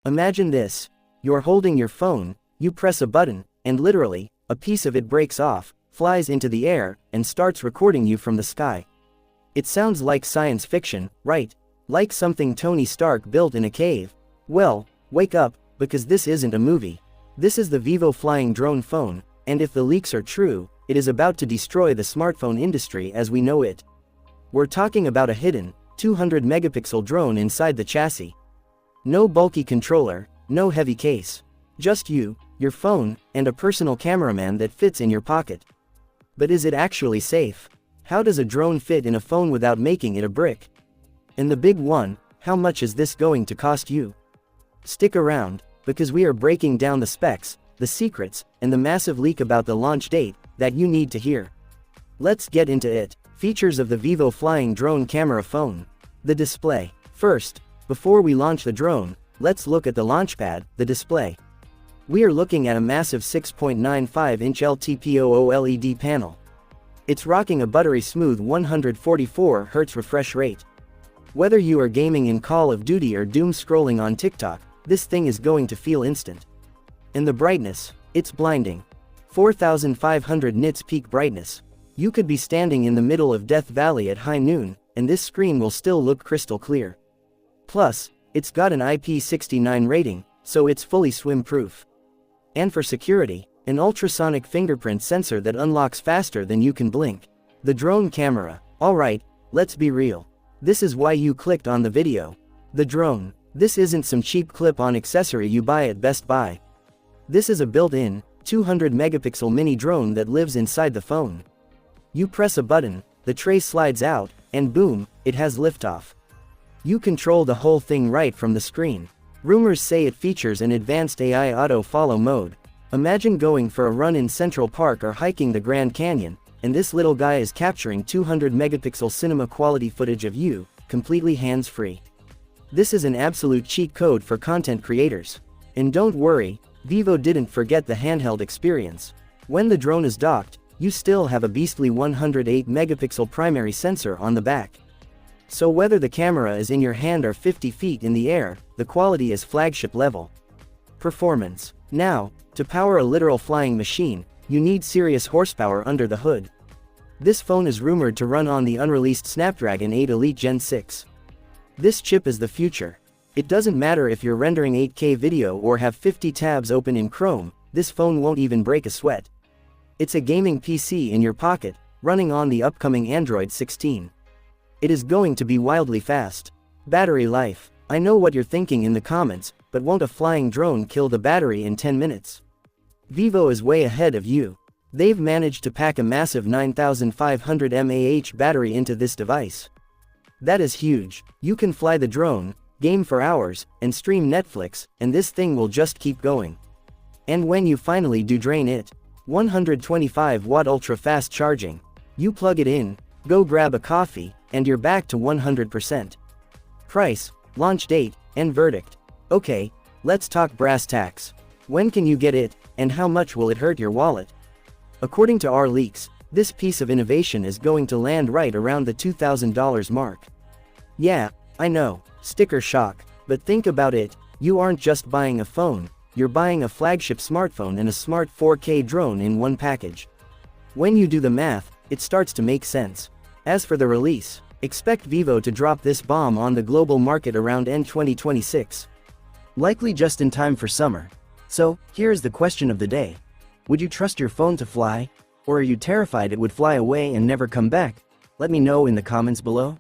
Imagine this. You're holding your phone, you press a button, and literally, a piece of it breaks off, flies into the air, and starts recording you from the sky. It sounds like science fiction, right? Like something Tony Stark built in a cave. Well, wake up, because this isn't a movie. This is the Vivo Flying Drone Phone, and if the leaks are true, it is about to destroy the smartphone industry as we know it. We're talking about a hidden, 200 megapixel drone inside the chassis. No bulky controller, no heavy case. Just you, your phone, and a personal cameraman that fits in your pocket. But is it actually safe? How does a drone fit in a phone without making it a brick? And the big one, how much is this going to cost you? Stick around, because we are breaking down the specs, the secrets, and the massive leak about the launch date that you need to hear. Let's get into it. Features of the Vivo Flying Drone Camera Phone. The display. First, before we launch the drone, let's look at the launchpad, the display. We are looking at a massive 6.95-inch LTPO OLED panel. It's rocking a buttery smooth 144 Hz refresh rate. Whether you are gaming in Call of Duty or doom scrolling on TikTok, this thing is going to feel instant. And the brightness, it's blinding. 4500 nits peak brightness. You could be standing in the middle of Death Valley at high noon, and this screen will still look crystal clear. Plus, it's got an IP69 rating, so it's fully swim-proof. And for security, an ultrasonic fingerprint sensor that unlocks faster than you can blink. The drone camera. Alright, let's be real. This is why you clicked on the video. The drone. This isn't some cheap clip-on accessory you buy at Best Buy. This is a built-in, 200 megapixel mini drone that lives inside the phone. You press a button, the tray slides out, and boom, it has liftoff. You control the whole thing right from the screen. Rumors say it features an advanced AI auto-follow mode. Imagine going for a run in Central Park or hiking the Grand Canyon, and this little guy is capturing 200 megapixel cinema quality footage of you, completely hands-free. This is an absolute cheat code for content creators. And don't worry, Vivo didn't forget the handheld experience. When the drone is docked, you still have a beastly 108 megapixel primary sensor on the back. So whether the camera is in your hand or 50 feet in the air, the quality is flagship level. Performance. Now, to power a literal flying machine, you need serious horsepower under the hood. This phone is rumored to run on the unreleased Snapdragon 8 Elite Gen 6. This chip is the future. It doesn't matter if you're rendering 8K video or have 50 tabs open in Chrome, this phone won't even break a sweat. It's a gaming PC in your pocket, running on the upcoming Android 16. It is going to be wildly fast. Battery life. I know what you're thinking in the comments, but won't a flying drone kill the battery in 10 minutes? Vivo is way ahead of you. They've managed to pack a massive 9500 mAh battery into this device. That is huge. You can fly the drone, game for hours, and stream Netflix, and this thing will just keep going. And when you finally do drain it, 125-watt ultra-fast charging. You plug it in, go grab a coffee, and you're back to 100%. Price, launch date, and verdict. Okay, let's talk brass tacks. When can you get it, and how much will it hurt your wallet? According to our leaks, this piece of innovation is going to land right around the $2,000 mark. Yeah, I know, sticker shock, but think about it, you aren't just buying a phone, you're buying a flagship smartphone and a smart 4K drone in one package. When you do the math, it starts to make sense. As for the release, expect Vivo to drop this bomb on the global market around end 2026. Likely just in time for summer. So, here's the question of the day. Would you trust your phone to fly? Or are you terrified it would fly away and never come back? Let me know in the comments below.